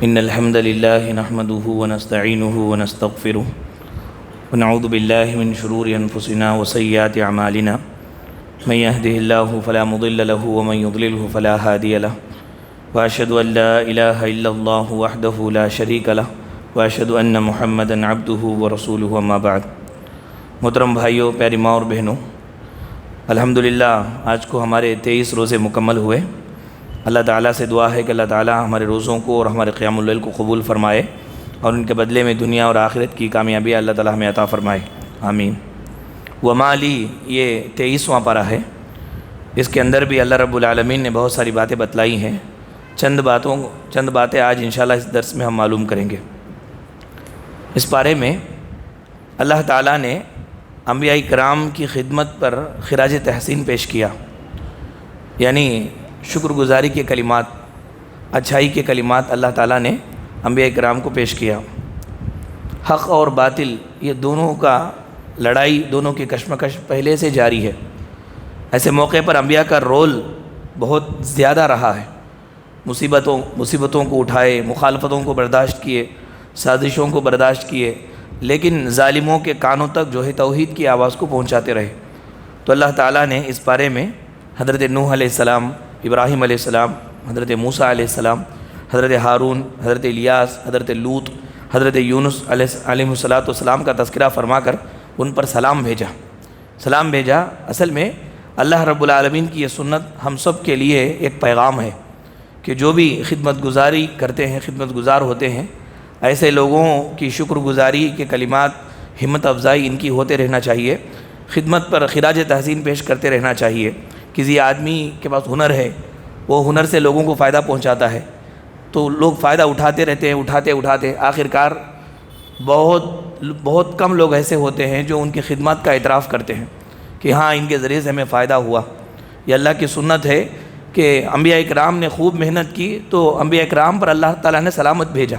إن الحمد لله نحمده ونستعينه ونستغفره ونعوذ بالله من شرور أنفسنا وسيئات أعمالنا من يهده الله فلا مضل له ومن يضلله فلا هادي له وأشهد أن لا إله إلا الله وحده لا شريك له وأشهد أن محمدا عبده ورسوله أما بعد۔ محترم بھائیوں، پیاری ماں اور بہنوں، الحمدللہ آج کو ہمارے 23 روزے مکمل ہوئے۔ اللہ تعالیٰ سے دعا ہے کہ اللہ تعالیٰ ہمارے روزوں کو اور ہمارے قیام اللیل کو قبول فرمائے اور ان کے بدلے میں دنیا اور آخرت کی کامیابی اللہ تعالیٰ ہمیں عطا فرمائے، آمین۔ وما لی، یہ 23واں پارہ ہے۔ اس کے اندر بھی اللہ رب العالمین نے بہت ساری باتیں بتلائی ہیں۔ چند باتیں آج انشاءاللہ اس درس میں ہم معلوم کریں گے۔ اس پارے میں اللہ تعالیٰ نے انبیاء کرام کی خدمت پر خراج تحسین پیش کیا، یعنی شکر گزاری کے کلمات، اچھائی کے کلمات اللہ تعالیٰ نے انبیاء کرام کو پیش کیا۔ حق اور باطل یہ دونوں کا لڑائی، دونوں کی کشمکش پہلے سے جاری ہے۔ ایسے موقع پر انبیاء کا رول بہت زیادہ رہا ہے۔ مصیبتوں کو اٹھائے، مخالفتوں کو برداشت کیے، سازشوں کو برداشت کیے، لیکن ظالموں کے کانوں تک جو ہے توحید کی آواز کو پہنچاتے رہے۔ تو اللہ تعالیٰ نے اس بارے میں حضرت نوح علیہ السلام، ابراہیم علیہ السلام، حضرت موسیٰ علیہ السلام، حضرت ہارون، حضرت الیاس، حضرت لوط، حضرت یونس علیہ السلام کا تذکرہ فرما کر ان پر سلام بھیجا۔ اصل میں اللہ رب العالمین کی یہ سنت ہم سب کے لیے ایک پیغام ہے کہ جو بھی خدمت گزاری کرتے ہیں، خدمت گزار ہوتے ہیں، ایسے لوگوں کی شکر گزاری کے کلمات، ہمت افزائی ان کی ہوتے رہنا چاہیے، خدمت پر خراج تحسین پیش کرتے رہنا چاہیے۔ کسی آدمی کے پاس ہنر ہے، وہ ہنر سے لوگوں کو فائدہ پہنچاتا ہے، تو لوگ فائدہ اٹھاتے رہتے ہیں، اٹھاتے آخرکار بہت کم لوگ ایسے ہوتے ہیں جو ان کی خدمات کا اعتراف کرتے ہیں کہ ہاں ان کے ذریعے سے ہمیں فائدہ ہوا۔ یہ اللہ کی سنت ہے کہ انبیاء اکرام نے خوب محنت کی تو انبیاء اکرام پر اللہ تعالیٰ نے سلامت بھیجا۔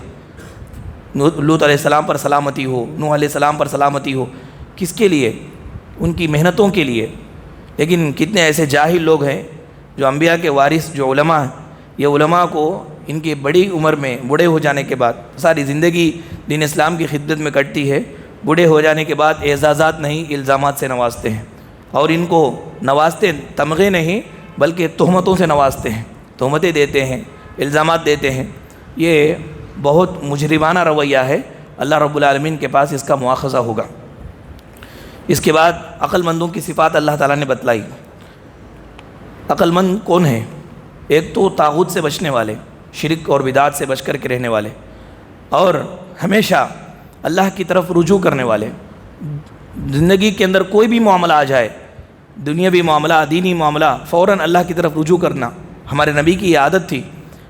لوط علیہ السلام پر سلامتی ہو، نوح علیہ السلام پر سلامتی ہو، کس کے لیے؟ ان کی محنتوں کے لیے۔ لیکن کتنے ایسے جاہل لوگ ہیں جو انبیاء کے وارث جو علماء ہیں، یہ علماء کو ان کی بڑی عمر میں بوڑھے ہو جانے کے بعد، ساری زندگی دین اسلام کی خدمت میں کٹتی ہے، بوڑھے ہو جانے کے بعد اعزازات نہیں الزامات سے نوازتے ہیں، اور ان کو نوازتے تمغے نہیں بلکہ تہمتوں سے نوازتے ہیں، تہمتیں دیتے ہیں، الزامات دیتے ہیں۔ یہ بہت مجرمانہ رویہ ہے، اللہ رب العالمین کے پاس اس کا مواخذہ ہوگا۔ اس کے بعد عقل مندوں کی صفات اللہ تعالیٰ نے بتلائی۔ عقل مند کون ہے؟ ایک تو طاغوت سے بچنے والے، شرک اور بدعات سے بچ کر کے رہنے والے، اور ہمیشہ اللہ کی طرف رجوع کرنے والے۔ زندگی کے اندر کوئی بھی معاملہ آ جائے، دنیاوی معاملہ، دینی معاملہ، فوراً اللہ کی طرف رجوع کرنا۔ ہمارے نبی کی یہ عادت تھی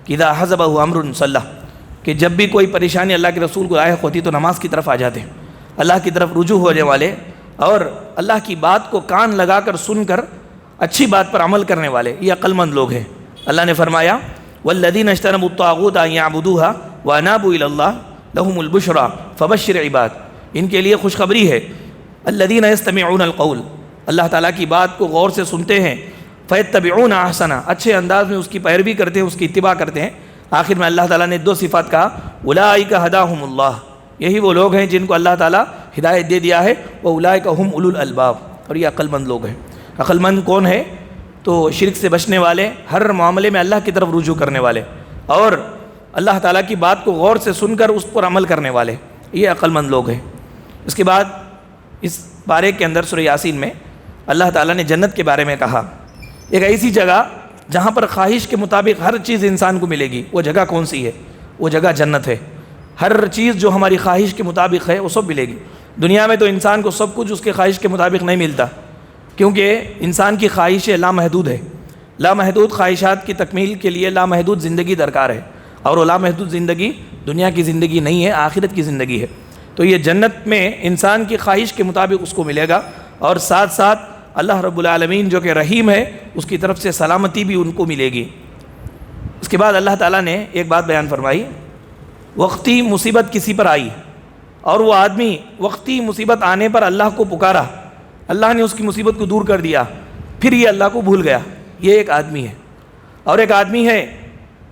کہ اذا حزبہ امر صلی، کہ جب بھی کوئی پریشانی اللہ کے رسول کو لاحق ہوتی تو نماز کی طرف آ جاتے، اللہ کی طرف رجوع ہونے والے، اور اللہ کی بات کو کان لگا کر سن کر اچھی بات پر عمل کرنے والے، یہ عقل مند لوگ ہیں۔ اللہ نے فرمایا والذین اجتنبوا الطاغوت ان یعبدوها وانابوا الی اللہ لهم البشری فبشر عباد، ان کے لیے خوشخبری ہے۔ الذین یستمعون القول، اللہ تعالیٰ کی بات کو غور سے سنتے ہیں، فیتبعون احسنہ، اچھے انداز میں اس کی پیروی کرتے ہیں، اس کی اتباع کرتے ہیں۔ آخر میں اللہ تعالیٰ نے دو صفات کہا، اولئک ھداھم اللہ، یہی وہ لوگ ہیں جن کو اللہ تعالیٰ ہدایت دے دیا ہے، واولئک ھم اولو الالباب، اور یہ عقل مند لوگ ہیں۔ عقل مند کون ہے؟ تو شرک سے بچنے والے، ہر معاملے میں اللہ کی طرف رجوع کرنے والے، اور اللہ تعالیٰ کی بات کو غور سے سن کر اس پر عمل کرنے والے، یہ عقل مند لوگ ہیں۔ اس کے بعد اس بارے کے اندر سورہ یاسین میں اللہ تعالیٰ نے جنت کے بارے میں کہا، ایک ایسی جگہ جہاں پر خواہش کے مطابق ہر چیز انسان کو ملے گی۔ وہ جگہ کون سی ہے؟ وہ جگہ جنت ہے۔ ہر چیز جو ہماری خواہش کے مطابق ہے وہ سب ملے گی۔ دنیا میں تو انسان کو سب کچھ اس کے خواہش کے مطابق نہیں ملتا، کیونکہ انسان کی خواہشیں لامحدود ہے۔ لامحدود خواہشات کی تکمیل کے لیے لامحدود زندگی درکار ہے، اور وہ لامحدود زندگی دنیا کی زندگی نہیں ہے، آخرت کی زندگی ہے۔ تو یہ جنت میں انسان کی خواہش کے مطابق اس کو ملے گا، اور ساتھ ساتھ اللہ رب العالمین جو کہ رحیم ہے اس کی طرف سے سلامتی بھی ان کو ملے گی۔ اس کے بعد اللہ تعالیٰ نے ایک بات بیان فرمائی، وقتی مصیبت کسی پر آئی اور وہ آدمی وقتی مصیبت آنے پر اللہ کو پکارا، اللہ نے اس کی مصیبت کو دور کر دیا، پھر یہ اللہ کو بھول گیا، یہ ایک آدمی ہے۔ اور ایک آدمی ہے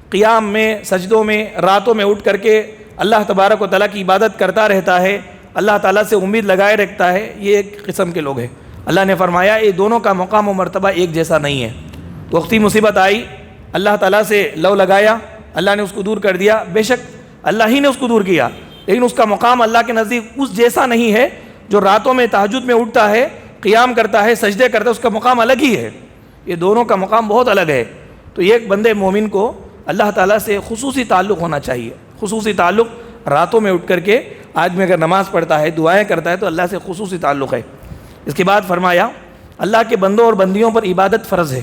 قیام میں، سجدوں میں، راتوں میں اٹھ کر کے اللہ تبارک و تعالیٰ کی عبادت کرتا رہتا ہے، اللہ تعالیٰ سے امید لگائے رکھتا ہے، یہ ایک قسم کے لوگ ہیں۔ اللہ نے فرمایا یہ دونوں کا مقام و مرتبہ ایک جیسا نہیں ہے۔ وقتی مصیبت آئی، اللہ تعالیٰ سے لو لگایا، اللہ نے اس کو دور کر دیا، بے شک اللہ ہی نے اس کو دور کیا، لیکن اس کا مقام اللہ کے نزدیک اس جیسا نہیں ہے۔ جو راتوں میں تہجد میں اٹھتا ہے، قیام کرتا ہے، سجدے کرتا ہے، اس کا مقام الگ ہی ہے۔ یہ دونوں کا مقام بہت الگ ہے۔ تو ایک بندے مومن کو اللہ تعالیٰ سے خصوصی تعلق ہونا چاہیے، خصوصی تعلق راتوں میں اٹھ کر کے آدمی اگر نماز پڑھتا ہے، دعائیں کرتا ہے تو اللہ سے خصوصی تعلق ہے۔ اس کے بعد فرمایا اللہ کے بندوں اور بندیوں پر عبادت فرض ہے،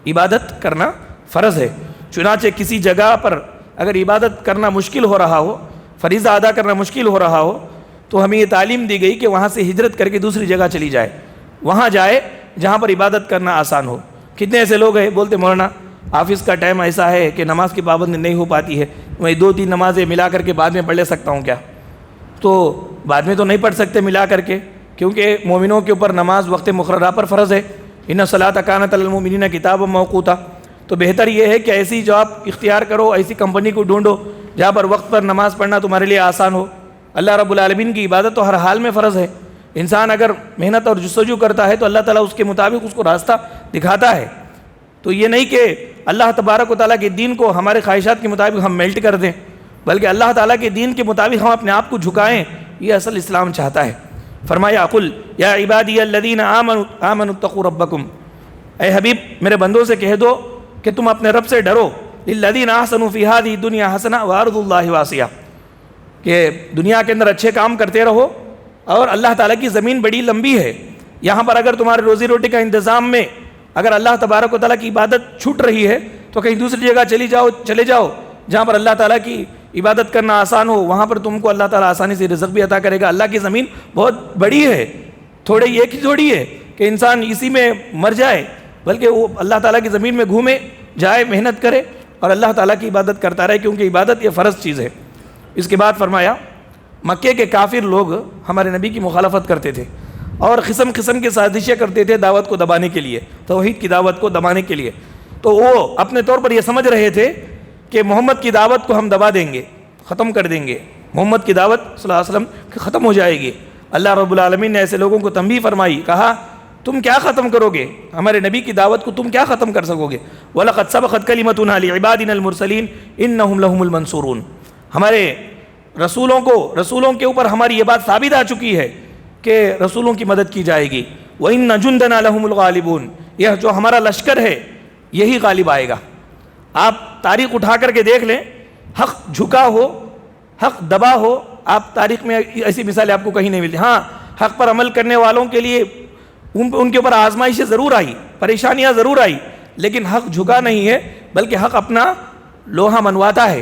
عبادت کرنا فرض ہے۔ چنانچہ کسی جگہ پر اگر عبادت کرنا مشکل ہو رہا ہو، فریضہ ادا کرنا مشکل ہو رہا ہو، تو ہمیں یہ تعلیم دی گئی کہ وہاں سے ہجرت کر کے دوسری جگہ چلی جائے، وہاں جائے جہاں پر عبادت کرنا آسان ہو۔ کتنے ایسے لوگ ہیں بولتے مولانا آفس کا ٹائم ایسا ہے کہ نماز کی پابندی نہیں ہو پاتی ہے، میں 2-3 نمازیں ملا کر کے بعد میں پڑھ لے سکتا ہوں کیا؟ تو بعد میں تو نہیں پڑھ سکتے ملا کر کے، کیونکہ مومنوں کے اوپر نماز وقت مقررہ پر فرض ہے۔ ان الصلاۃ کانت علی المؤمنین کتابا موقوتا۔ تو بہتر یہ ہے کہ ایسی جاب اختیار کرو، ایسی کمپنی کو ڈھونڈو جہاں پر وقت پر نماز پڑھنا تمہارے لیے آسان ہو۔ اللہ رب العالمین کی عبادت تو ہر حال میں فرض ہے۔ انسان اگر محنت اور جستجو کرتا ہے تو اللہ تعالیٰ اس کے مطابق اس کو راستہ دکھاتا ہے۔ تو یہ نہیں کہ اللہ تبارک و تعالیٰ کے دین کو ہمارے خواہشات کے مطابق ہم میلٹ کر دیں، بلکہ اللہ تعالیٰ کے دین کے مطابق ہم اپنے آپ کو جھکائیں، یہ اصل اسلام چاہتا ہے۔ فرمایا قل یا عبادی الذین آمنوا اتقوا ربکم، اے حبیب میرے بندوں سے کہہ دو کہ تم اپنے رب سے ڈرو، للذین احسنوا فی هذه الدنیا حسنہ وارض اللہ واسعہ، کہ دنیا کے اندر اچھے کام کرتے رہو اور اللہ تعالیٰ کی زمین بڑی لمبی ہے۔ یہاں پر اگر تمہارے روزی روٹی کا انتظام میں اگر اللہ تبارک و تعالیٰ کی عبادت چھوٹ رہی ہے تو کہیں دوسری جگہ چلے جاؤ جہاں پر اللہ تعالیٰ کی عبادت کرنا آسان ہو، وہاں پر تم کو اللہ تعالیٰ آسانی سے رزق بھی عطا کرے گا۔ اللہ کی زمین بہت بڑی ہے، تھوڑے ایک ہی تھوڑی ہے کہ انسان اسی میں مر جائے، بلکہ وہ اللہ تعالیٰ کی زمین میں گھومے جائے، محنت کرے اور اللہ تعالیٰ کی عبادت کرتا رہے، کیونکہ عبادت یہ فرض چیز ہے۔ اس کے بعد فرمایا مکے کے کافر لوگ ہمارے نبی کی مخالفت کرتے تھے اور قسم قسم کی سازشیں کرتے تھے دعوت کو دبانے کے لیے، توحید کی دعوت کو دبانے کے لیے۔ تو وہ اپنے طور پر یہ سمجھ رہے تھے کہ محمد کی دعوت کو ہم دبا دیں گے، ختم کر دیں گے، محمد کی دعوت صلی اللہ علیہ وسلم ختم ہو جائے گی۔ اللہ رب العالمین نے ایسے لوگوں کو تنبیہ فرمائی، کہا تم کیا ختم کرو گے؟ ہمارے نبی کی دعوت کو تم کیا ختم کر سکو گے؟ وَلَقَدْ سَبَقَتْ كَلِمَتُنَا لِعِبَادِنَا الْمُرْسَلِينَ إِنَّهُمْ لَهُمُ الْمَنْصُورُونَ۔ ہمارے رسولوں کے اوپر ہماری یہ بات ثابت آ چکی ہے کہ رسولوں کی مدد کی جائے گی۔ وَإِنَّ جُنْدَنَا لَهُمُ الْغَالِبُونَ، یہ جو ہمارا لشکر ہے یہی غالب آئے گا۔ آپ تاریخ اٹھا کر کے دیکھ لیں، حق جھکا ہو، حق دبا ہو، آپ تاریخ میں ایسی مثالیں آپ کو کہیں نہیں ملتی۔ ہاں حق پر عمل کرنے والوں کے لیے ان کے اوپر آزمائشیں ضرور آئی، پریشانیاں ضرور آئی، لیکن حق جھکا نہیں ہے، بلکہ حق اپنا لوہا منواتا ہے۔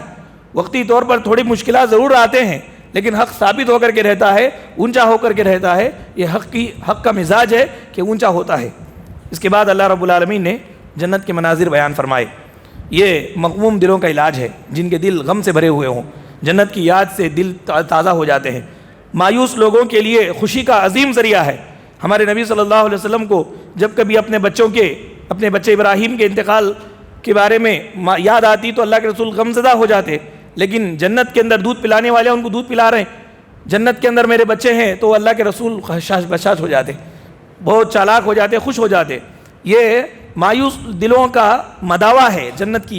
وقتی طور پر تھوڑی مشکلات ضرور آتے ہیں، لیکن حق ثابت ہو کر کے رہتا ہے، اونچا ہو کر کے رہتا ہے۔ یہ حق کا مزاج ہے کہ اونچا ہوتا ہے۔ اس کے بعد اللہ رب العالمین نے جنت کے مناظر بیان فرمائے۔ یہ مغموم دلوں کا علاج ہے، جن کے دل غم سے بھرے ہوئے ہوں، جنت کی یاد سے دل تازہ ہو جاتے ہیں۔ مایوس لوگوں کے لیے خوشی کا عظیم ذریعہ ہے۔ ہمارے نبی صلی اللہ علیہ وسلم کو جب کبھی اپنے بچے ابراہیم کے انتقال کے بارے میں یاد آتی تو اللہ کے رسول غمزدہ ہو جاتے، لیکن جنت کے اندر دودھ پلانے والے ان کو دودھ پلا رہے ہیں، جنت کے اندر میرے بچے ہیں، تو اللہ کے رسول بشاش ہو جاتے، بہت چالاک ہو جاتے، خوش ہو جاتے۔ یہ مایوس دلوں کا مداوا ہے، جنت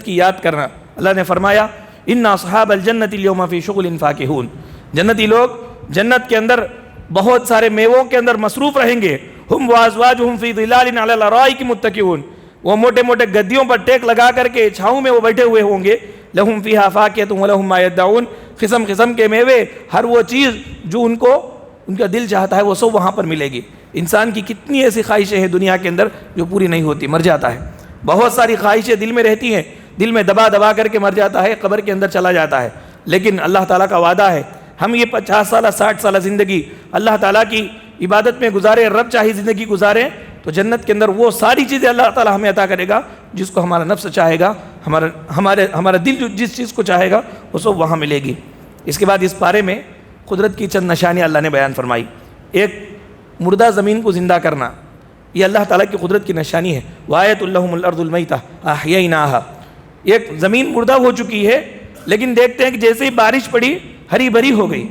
کی یاد کرنا۔ اللہ نے فرمایا ان اصحاب الجنت اليوم فی شغل فاکہون، جنتی لوگ جنت کے اندر بہت سارے میووں کے اندر مصروف رہیں گے۔ ہم وازواجہم فی ظلال علی الارائک متکئون، وہ موٹے موٹے گدیوں پر ٹیک لگا کر کے چھاؤں میں وہ بیٹھے ہوئے ہوں گے۔ لہم فیہا فاکہۃ ولہم ما یدعون، قسم قسم کے میوے، ہر وہ چیز جو ان کا دل چاہتا ہے وہ سب وہاں پر ملے گی۔ انسان کی کتنی ایسی خواہشیں ہیں دنیا کے اندر جو پوری نہیں ہوتی، مر جاتا ہے۔ بہت ساری خواہشیں دل میں رہتی ہیں، دل میں دبا دبا کر کے مر جاتا ہے، قبر کے اندر چلا جاتا ہے۔ لیکن اللہ تعالیٰ کا وعدہ ہے ہم یہ 50 سالہ 60 سالہ زندگی اللہ تعالیٰ کی عبادت میں گزارے، رب چاہی زندگی گزارے تو جنت کے اندر وہ ساری چیزیں اللہ تعالیٰ ہمیں عطا کرے گا جس کو ہمارا نفس چاہے گا، ہمارا دل جو جس چیز کو چاہے گا وہ سب وہاں ملے گی۔ اس کے بعد اس پارے میں قدرت کی چند نشانیاں اللہ نے بیان فرمائی۔ ایک مردہ زمین کو زندہ کرنا، یہ اللہ تعالیٰ کی قدرت کی نشانی ہے۔ وآیۃ لہم الارض المیتہ احییناہا، ایک زمین مردہ ہو چکی ہے، لیکن دیکھتے ہیں کہ جیسے ہی بارش پڑی ہری بھری ہو گئی،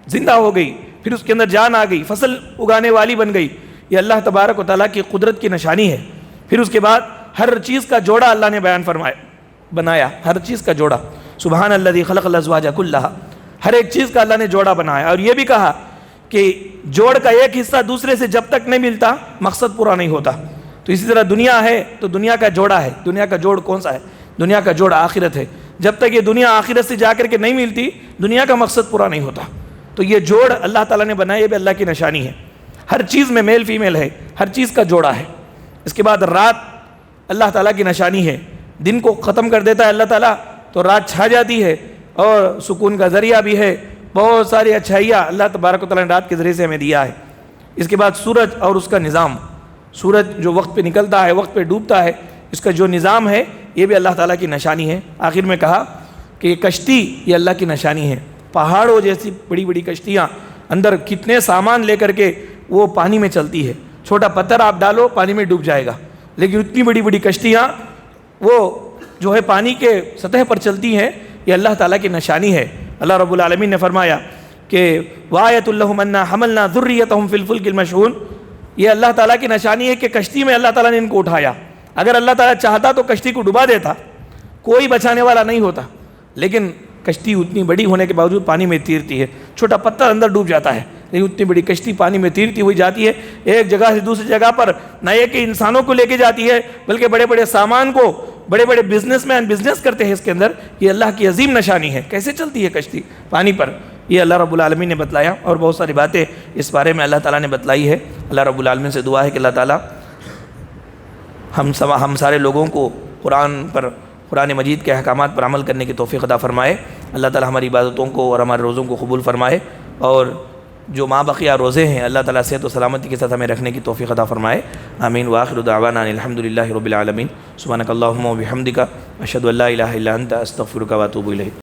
زندہ ہو گئی، پھر اس کے اندر جان آ گئی، فصل اگانے والی بن گئی۔ یہ اللہ تبارک و تعالیٰ کی قدرت کی نشانی ہے۔ پھر اس کے بعد ہر چیز کا جوڑا اللہ نے بنایا، ہر چیز کا جوڑا۔ سبحان الذی خلق الازواج کلھا، ہر ایک چیز کا اللہ نے جوڑا بنایا۔ اور یہ بھی کہا کہ جوڑ کا ایک حصہ دوسرے سے جب تک نہیں ملتا مقصد پورا نہیں ہوتا۔ تو اسی طرح دنیا ہے تو دنیا کا جوڑا ہے۔ دنیا کا جوڑ کون سا ہے؟ دنیا کا جوڑ آخرت ہے۔ جب تک یہ دنیا آخرت سے جا کر کے نہیں ملتی دنیا کا مقصد پورا نہیں ہوتا۔ تو یہ جوڑ اللہ تعالیٰ نے بنایا، یہ بھی اللہ کی نشانی ہے۔ ہر چیز میں میل فیمیل ہے، ہر چیز کا جوڑا ہے۔ اس کے بعد رات اللہ تعالیٰ کی نشانی ہے۔ دن کو ختم کر دیتا ہے اللہ تعالیٰ تو رات چھا جاتی ہے، اور سکون کا ذریعہ بھی ہے۔ بہت ساری اچھائیاں اللہ تبارک و تعالیٰ نے رات کے ذریعے سے ہمیں دیا ہے۔ اس کے بعد سورج اور اس کا نظام، سورج جو وقت پہ نکلتا ہے وقت پہ ڈوبتا ہے، اس کا جو نظام ہے یہ بھی اللہ تعالیٰ کی نشانی ہے۔ آخر میں کہا کہ یہ کشتی یہ اللہ کی نشانی ہے۔ پہاڑوں جیسی بڑی بڑی کشتیاں اندر کتنے سامان لے کر کے وہ پانی میں چلتی ہے، چھوٹا پتھر آپ ڈالو پانی میں ڈوب جائے گا، لیکن اتنی بڑی بڑی کشتیاں وہ جو ہے پانی کے سطح پر چلتی ہیں، یہ اللہ تعالیٰ کی نشانی ہے۔ اللہ رب العالمین نے فرمایا کہ وَآیَةٌ لَهُمْ أَنَّا حَمَلْنَا ذُرِّيَّتَهُمْ فِي الْفُلْكِ الْمَشْحُونِ، یہ اللہ تعالیٰ کی نشانی ہے کہ کشتی میں اللہ تعالیٰ نے ان کو اٹھایا۔ اگر اللہ تعالیٰ چاہتا تو کشتی کو ڈبا دیتا، کوئی بچانے والا نہیں ہوتا، لیکن کشتی اتنی بڑی ہونے کے باوجود پانی میں تیرتی ہے، چھوٹا پتھر اندر ڈوب جاتا ہے، لیکن اتنی بڑی کشتی پانی میں تیرتی ہوئی جاتی ہے، ایک جگہ سے دوسری جگہ پر نہ یہ کہ انسانوں کو لے کے جاتی ہے بلکہ بڑے بڑے سامان کو، بڑے بڑے بزنس مین بزنس کرتے ہیں اس کے اندر۔ یہ اللہ کی عظیم نشانی ہے، کیسے چلتی ہے کشتی پانی پر، یہ اللہ رب العالمین نے بتلایا۔ اور بہت ساری باتیں اس بارے میں اللہ تعالیٰ نے بتلائی ہے۔ اللہ رب العالمین سے دعا ہے کہ اللہ تعالیٰ ہم سارے لوگوں کو قرآن مجید کے احکامات پر عمل کرنے کی توفیق عطا فرمائے۔ اللہ تعالیٰ ہماری عبادتوں کو اور ہمارے روزوں کو قبول فرمائے، اور جو ماں بقیہ روزے ہیں اللہ تعالیٰ صحت و سلامتی کے ساتھ ہمیں رکھنے کی توفیق عطا فرمائے۔ آمین۔ وآخر دعوانا الحمدللہ رب العالمین۔ سبحانک اللہم و بحمدک، اشہد ان لا الہ الا انت، استغفرک و اتوب الیک۔